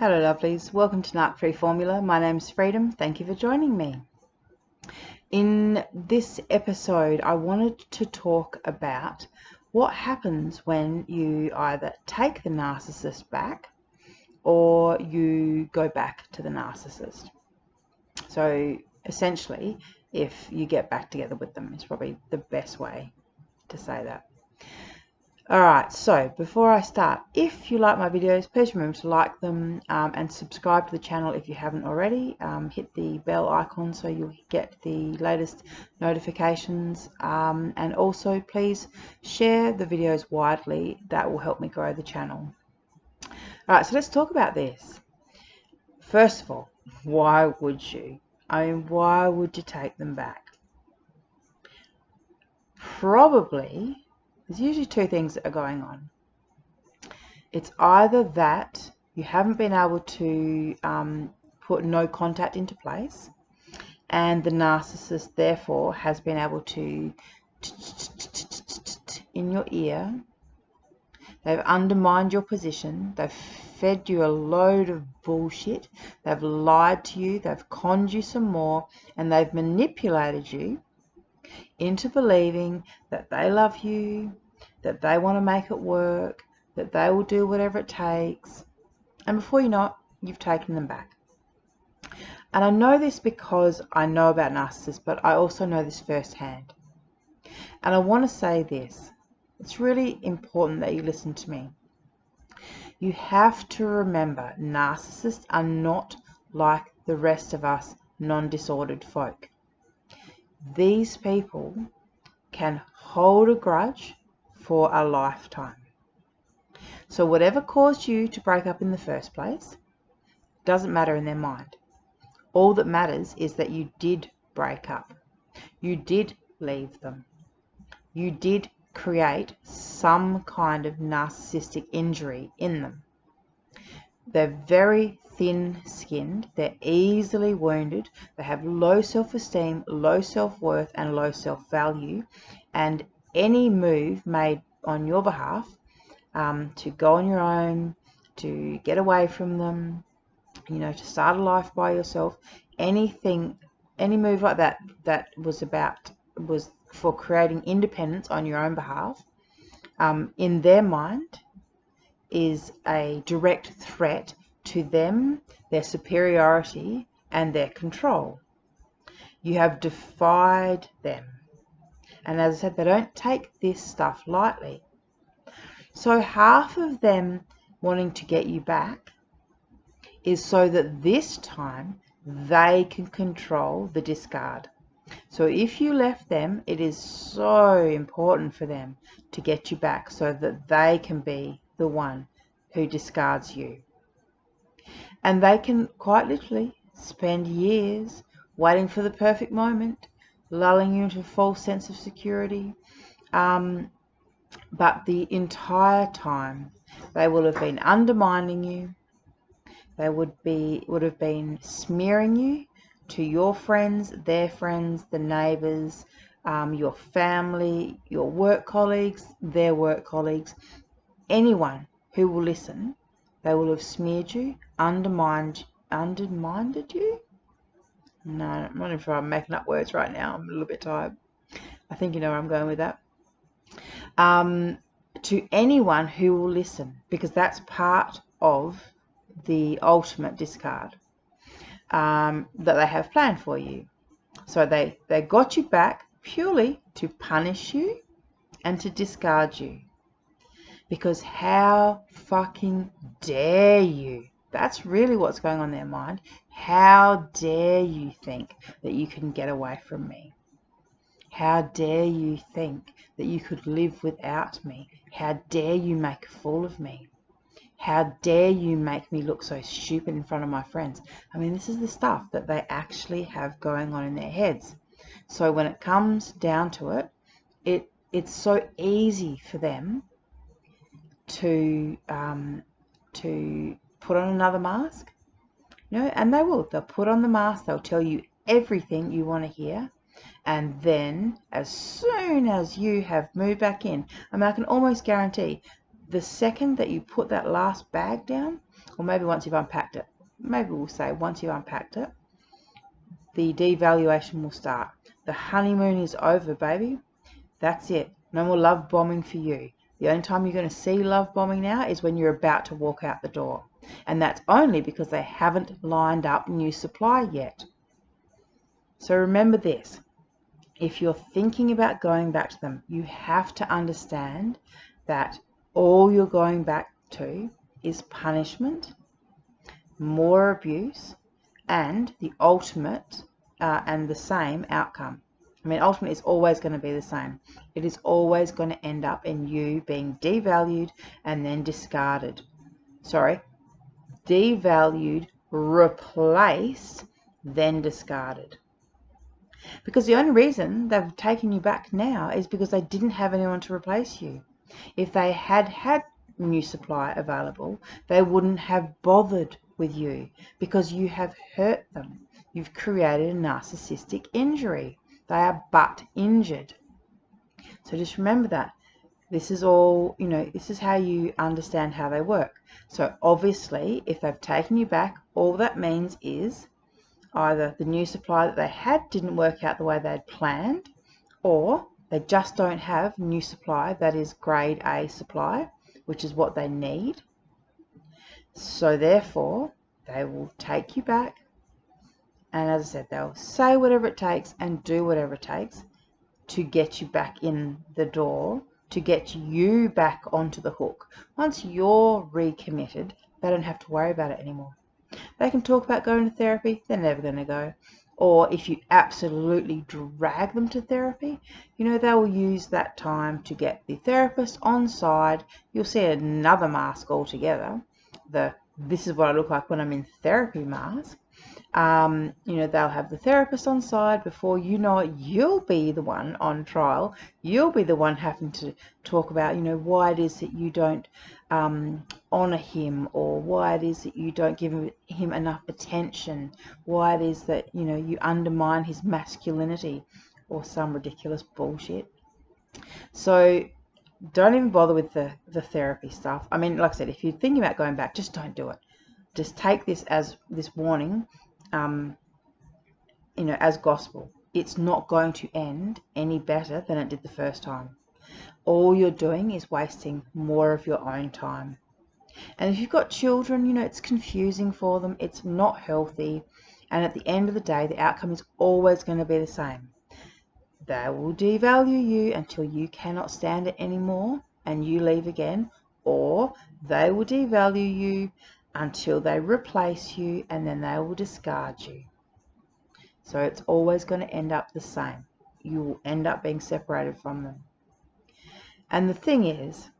Hello lovelies, welcome to Narc Free Formula. My name's Freedom. Thank you for joining me. In this episode I wanted to talk about what happens when you either take the narcissist back or you go back to the narcissist. So essentially, if you get back together with them is probably the best way to say that. Alright, so before I start, if you like my videos, please remember to like them and subscribe to the channel if you haven't already. Hit the bell icon so you'll get the latest notifications, and also please share the videos widely. That will help me grow the channel. Alright, so let's talk about this. First of all, why would you? Why would you take them back? Probably there's usually two things that are going on. It's either that you haven't been able to put no contact into place, and the narcissist therefore has been able to in your ear. They've undermined your position. They've fed you a load of bullshit. They've lied to you. They've conned you some more, and they've manipulated you into believing that they love you, that they want to make it work, that they will do whatever it takes, and before you know it, you've taken them back. And I know this because I know about narcissists, but I also know this firsthand. And I want to say this. It's really important that you listen to me. You have to remember, narcissists are not like the rest of us non-disordered folk. These people can hold a grudge for a lifetime. So whatever caused you to break up in the first place doesn't matter in their mind. All that matters is that you did break up. You did leave them. You did create some kind of narcissistic injury in them. They're very thin-skinned, they're easily wounded, they have low self-esteem, low self-worth and low self-value, and any move made on your behalf to go on your own, to get away from them, to start a life by yourself, any move like that was for creating independence on your own behalf, in their mind is a direct threat to them, their superiority and their control. You have defied them. And as I said, they don't take this stuff lightly. So half of them wanting to get you back is so that this time they can control the discard. So if you left them, it is so important for them to get you back so that they can be the one who discards you. And they can quite literally spend years waiting for the perfect moment, lulling you into a false sense of security. But the entire time they will have been undermining you. They would have been smearing you to your friends, their friends, the neighbours, your family, your work colleagues, their work colleagues, anyone who will listen. They will have smeared you, undermined you? No, I'm not sure I'm making up words right now. I'm a little bit tired. I think you know where I'm going with that. To anyone who will listen, because that's part of the ultimate discard that they have planned for you. So they got you back purely to punish you and to discard you. Because how fucking dare you? That's really what's going on in their mind. How dare you think that you can get away from me? How dare you think that you could live without me? How dare you make a fool of me? How dare you make me look so stupid in front of my friends? I mean, this is the stuff that they actually have going on in their heads. So when it comes down to it, it's so easy for them to put on another mask, and they'll put on the mask. They'll tell you everything you want to hear, and then as soon as you have moved back in, I mean, I can almost guarantee the second that you put that last bag down, or maybe once you've unpacked it, maybe we'll say once you've unpacked it, the devaluation will start. The honeymoon is over, baby. That's it. No more love bombing for you. The only time you're going to see love bombing now is when you're about to walk out the door. And that's only because they haven't lined up new supply yet. So remember this. If you're thinking about going back to them, you have to understand that all you're going back to is punishment, more abuse, and the ultimate and the same outcome. I mean, ultimately, it's always going to be the same. It is always going to end up in you being devalued and then discarded. Sorry, devalued, replaced, then discarded. Because the only reason they've taken you back now is because they didn't have anyone to replace you. If they had had new supply available, they wouldn't have bothered with you because you have hurt them. You've created a narcissistic injury. They are but injured. So just remember that. This is all, this is how you understand how they work. So obviously, if they've taken you back, all that means is either the new supply that they had didn't work out the way they'd planned, or they just don't have new supply that is grade A supply, which is what they need. So therefore, they will take you back. And as I said, they'll say whatever it takes and do whatever it takes to get you back in the door, to get you back onto the hook. Once you're recommitted, they don't have to worry about it anymore. They can talk about going to therapy, they're never going to go. Or if you absolutely drag them to therapy, they will use that time to get the therapist on side. You'll see another mask altogether. This is what I look like when I'm in therapy mask. They'll have the therapist on side. Before you know it, you'll be the one on trial. You'll be the one having to talk about, why it is that you don't honor him, or why it is that you don't give him enough attention, why it is that, you undermine his masculinity, or some ridiculous bullshit. So don't even bother with the therapy stuff. I mean, like I said, if you're thinking about going back, just don't do it. Just take this as this warning, as gospel. It's not going to end any better than it did the first time. All you're doing is wasting more of your own time. And if you've got children, it's confusing for them. It's not healthy. And at the end of the day, the outcome is always going to be the same. They will devalue you until you cannot stand it anymore and you leave again, or they will devalue you until they replace you, and then they will discard you. So it's always going to end up the same. You will end up being separated from them. And the thing is,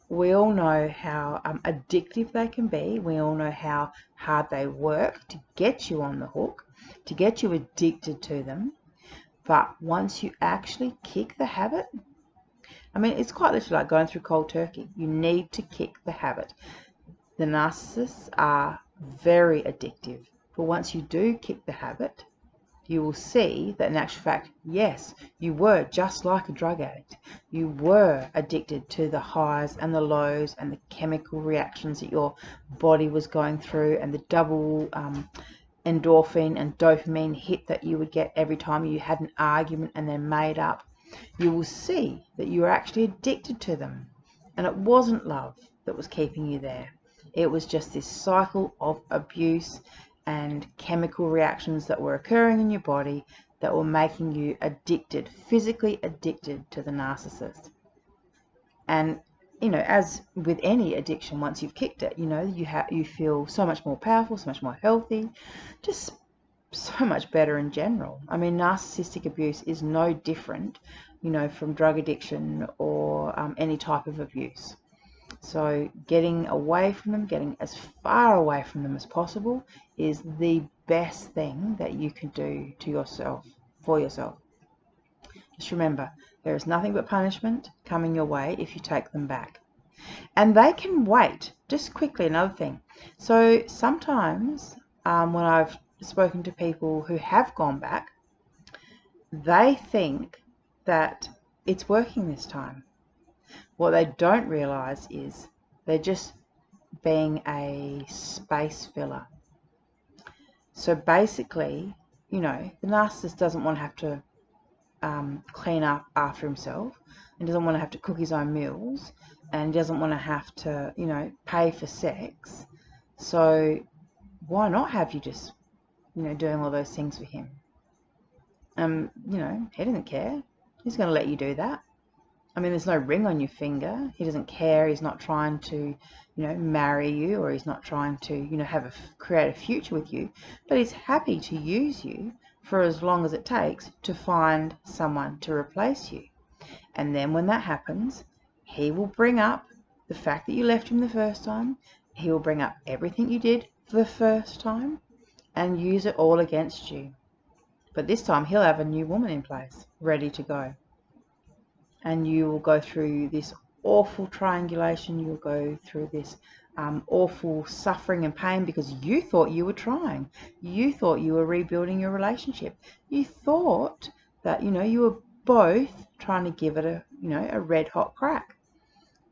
we all know how addictive they can be. We all know how hard they work to get you on the hook, to get you addicted to them. But once you actually kick the habit, I mean, it's quite literally like going through cold turkey. You need to kick the habit. The narcissists are very addictive, but once you do kick the habit, you will see that in actual fact, yes, you were just like a drug addict. You were addicted to the highs and the lows and the chemical reactions that your body was going through, and the double endorphin and dopamine hit that you would get every time you had an argument and then made up. You will see that you were actually addicted to them, and it wasn't love that was keeping you there. It was just this cycle of abuse and chemical reactions that were occurring in your body that were making you addicted, physically addicted to the narcissist. And as with any addiction, once you've kicked it, you feel so much more powerful, so much more healthy, just so much better in general. I mean, narcissistic abuse is no different, from drug addiction or any type of abuse. So getting away from them, getting as far away from them as possible, is the best thing that you can do to yourself, for yourself. Just remember, there is nothing but punishment coming your way if you take them back. And they can wait. Just quickly, another thing. So sometimes when I've spoken to people who have gone back, they think that it's working this time. What they don't realize is they're just being a space filler. So basically, you know, the narcissist doesn't want to have to clean up after himself, and doesn't want to have to cook his own meals, and doesn't want to have to, you know, pay for sex. So why not have you just, you know, doing all those things for him? You know, he doesn't care. He's going to let you do that. I mean, there's no ring on your finger. He doesn't care. He's not trying to, you know, marry you, or he's not trying to, you know, create a future with you. But he's happy to use you for as long as it takes to find someone to replace you. And then when that happens, he will bring up the fact that you left him the first time. He will bring up everything you did for the first time and use it all against you. But this time he'll have a new woman in place, ready to go. And you will go through this awful triangulation. You'll go through this awful suffering and pain because you thought you were trying. You thought you were rebuilding your relationship. You thought that, you know, you were both trying to give it a, you know, a red hot crack.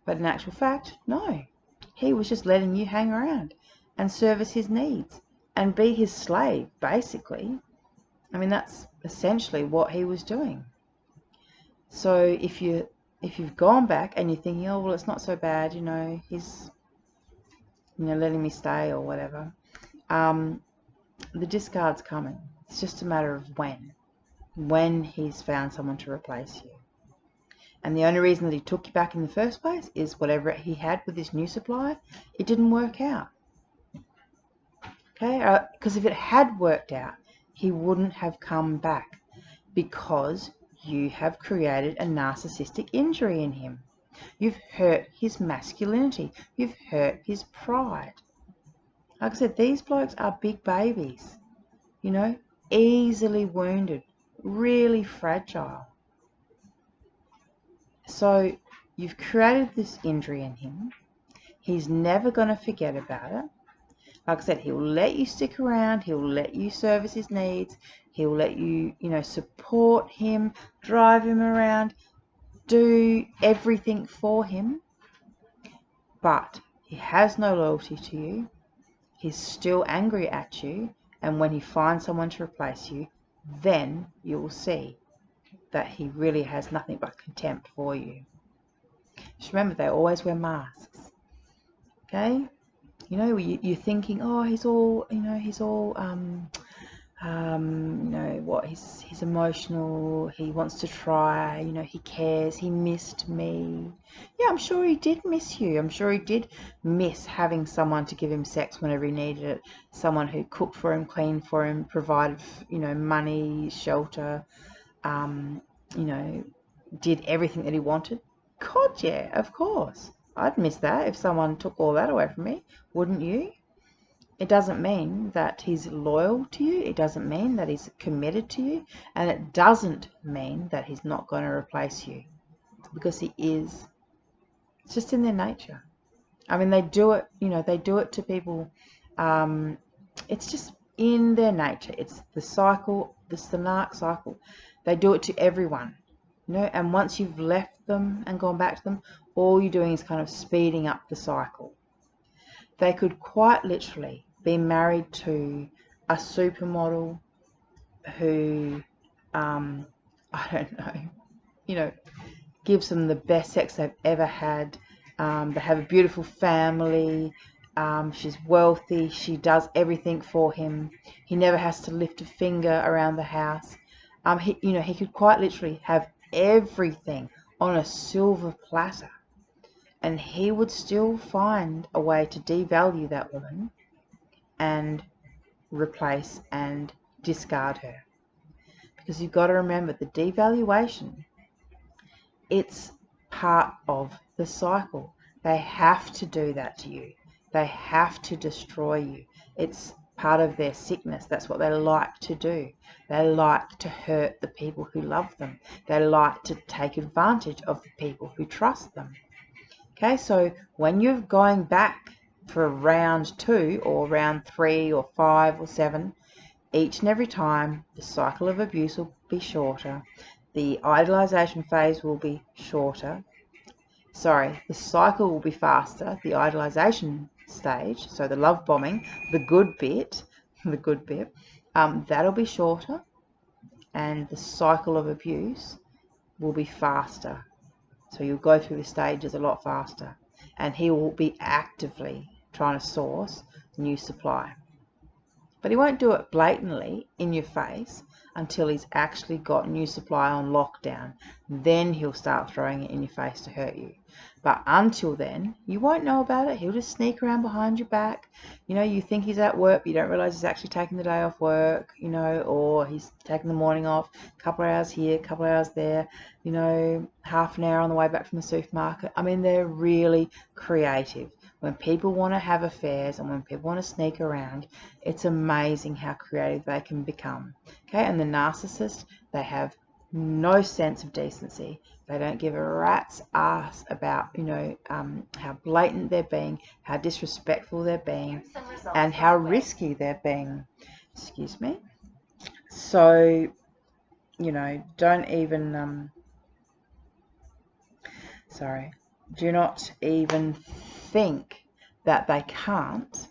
But in actual fact, no. He was just letting you hang around and service his needs and be his slave, basically. I mean, that's essentially what he was doing. So if you've gone back and you're thinking, oh, well, it's not so bad, you know, he's, you know, letting me stay or whatever, the discard's coming. It's just a matter of when he's found someone to replace you. And the only reason that he took you back in the first place is whatever he had with this new supply, it didn't work out. Okay, because if it had worked out, he wouldn't have come back, because you have created a narcissistic injury in him. You've hurt his masculinity. You've hurt his pride. Like I said, these blokes are big babies, you know, easily wounded, really fragile. So you've created this injury in him. He's never going to forget about it. Like I said, he'll let you stick around. He'll let you service his needs. He'll let you, you know, support him, drive him around, do everything for him. But he has no loyalty to you. He's still angry at you. And when he finds someone to replace you, then you will see that he really has nothing but contempt for you. Just remember, they always wear masks. Okay? You know, you're thinking, oh, he's all, you know, you know, what, he's emotional, he wants to try, you know, he cares, he missed me. Yeah, I'm sure he did miss you. I'm sure he did miss having someone to give him sex whenever he needed it, someone who cooked for him, cleaned for him, provided, you know, money, shelter, you know, did everything that he wanted. God, yeah, of course. I'd miss that if someone took all that away from me, wouldn't you? It doesn't mean that he's loyal to you. It doesn't mean that he's committed to you. And it doesn't mean that he's not going to replace you, because he is. It's just in their nature. I mean, they do it, you know, they do it to people. It's just in their nature. It's the cycle, it's the narc cycle. They do it to everyone, you know, and once you've left them and gone back to them, all you're doing is kind of speeding up the cycle. They could quite literally be married to a supermodel who, I don't know, you know, gives them the best sex they've ever had. They have a beautiful family. She's wealthy. She does everything for him. He never has to lift a finger around the house. You know, he could quite literally have everything on a silver platter, and he would still find a way to devalue that woman and replace and discard her. Because you've got to remember, the devaluation, it's part of the cycle. They have to do that to you. They have to destroy you. It's part of their sickness. That's what they like to do. They like to hurt the people who love them. They like to take advantage of the people who trust them. Okay, so when you're going back for round 2 or round 3 or 5 or 7, each and every time the cycle of abuse will be shorter. The idolization phase will be shorter. sorry, the cycle will be faster. The idealization stage, so the love bombing, the good bit, that'll be shorter, and the cycle of abuse will be faster. So you'll go through the stages a lot faster, and he will be actively trying to source new supply. But he won't do it blatantly in your face until he's actually got new supply on lockdown. Then he'll start throwing it in your face to hurt you. But until then, you won't know about it. He'll just sneak around behind your back. You know, you think he's at work, but you don't realize he's actually taking the day off work, you know, or he's taking the morning off, a couple of hours here, a couple of hours there, you know, half an hour on the way back from the supermarket. I mean, they're really creative. When people want to have affairs and when people want to sneak around, it's amazing how creative they can become. Okay, and the narcissist, they have no sense of decency. They don't give a rat's ass about, you know, how blatant they're being, how disrespectful they're being, and how risky they're being. Excuse me. So, you know, don't even, do not even think that they can't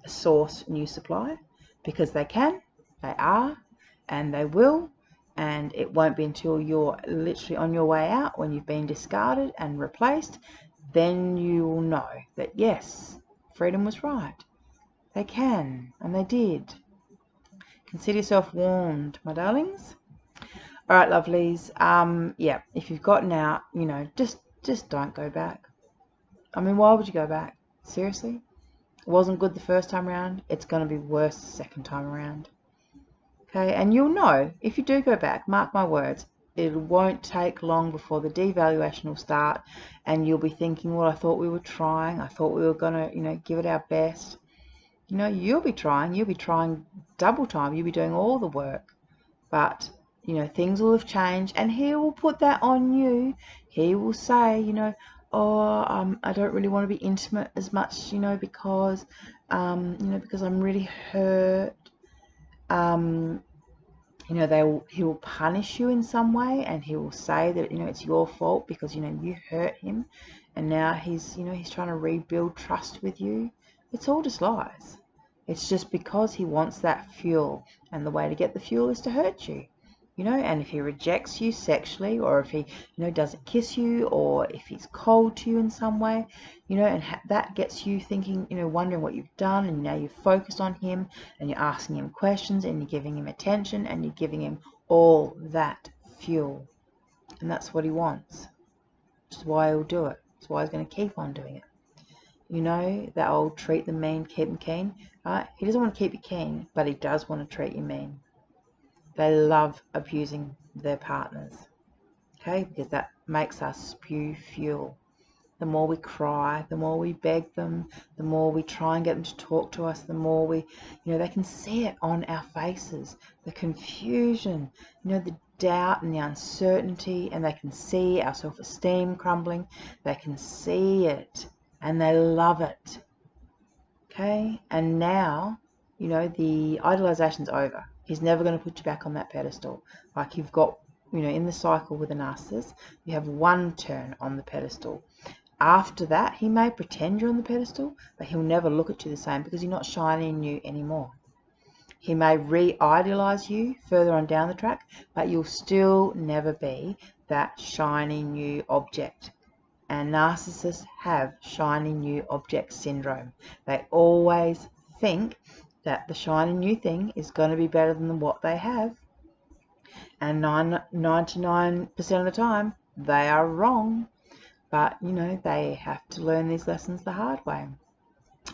source new supply, because they can, they are, and they will. And it won't be until you're literally on your way out, when you've been discarded and replaced, then you will know that yes, freedom was right. They can, and they did. Consider yourself warned, my darlings. All right, lovelies. Yeah, if you've gotten out, you know, just don't go back. I mean, why would you go back? Seriously? It wasn't good the first time around. It's going to be worse the second time around. Okay, and you'll know if you do go back, mark my words, it won't take long before the devaluation will start, and you'll be thinking, well, I thought we were trying, I thought we were going to, you know, give it our best. You know, you'll be trying double time, you'll be doing all the work, but, you know, things will have changed, and he will put that on you. He will say, you know, oh, I don't really want to be intimate as much, you know, because I'm really hurt. You know, he will punish you in some way, and he will say that, you know, it's your fault because, you know, you hurt him, and now he's trying to rebuild trust with you. It's all just lies. It's just because he wants that fuel, and the way to get the fuel is to hurt you. You know, and if he rejects you sexually, or if he, you know, doesn't kiss you, or if he's cold to you in some way, you know, and that gets you thinking, you know, wondering what you've done, and now you're focused on him, and you're asking him questions, and you're giving him attention, and you're giving him all that fuel. And that's what he wants. Which is why he'll do it. That's why he's going to keep on doing it. You know, that old treat them mean, keep them keen, right? He doesn't want to keep you keen, but he does want to treat you mean. They love abusing their partners, okay, because that makes us spew fuel. The more we cry, the more we beg them, the more we try and get them to talk to us, the more we, you know, they can see it on our faces, the confusion, you know, the doubt and the uncertainty, and they can see our self-esteem crumbling. They can see it, and they love it, okay? And now, you know, the idolization's over. He's never going to put you back on that pedestal. Like you've got, you know, in the cycle with a narcissist, you have one turn on the pedestal. After that, he may pretend you're on the pedestal, but he'll never look at you the same because you're not shining you anymore. He may re-idealize you further on down the track, but you'll still never be that shiny new object. And narcissists have shiny new object syndrome. They always think that the shiny new thing is going to be better than what they have. And 99% of the time, they are wrong. But, you know, they have to learn these lessons the hard way.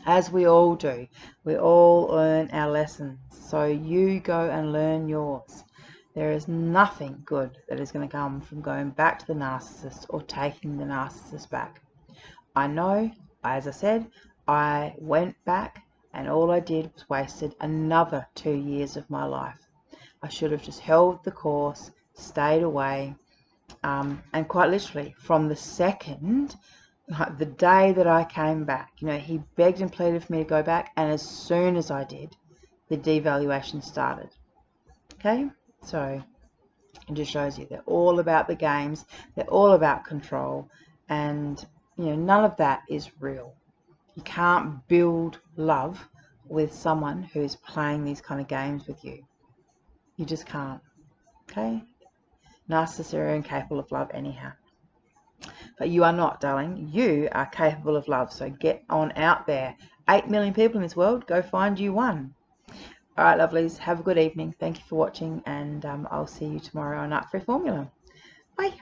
As we all do. We all learn our lessons. So you go and learn yours. There is nothing good that is going to come from going back to the narcissist or taking the narcissist back. I know, as I said, I went back, and all I did was wasted another 2 years of my life. I should have just held the course, stayed away, and quite literally from the second, the day that I came back, you know, he begged and pleaded for me to go back, and as soon as I did, the devaluation started. Okay, so it just shows you they're all about the games, they're all about control, And, none of that is real. You can't build love with someone who's playing these kind of games with you. You just can't. Okay? Narcissists are incapable of love anyhow. But you are not, darling. You are capable of love. So get on out there. 8 million people in this world. Go find you one. All right, lovelies. Have a good evening. Thank you for watching. And I'll see you tomorrow on Art Free Formula. Bye.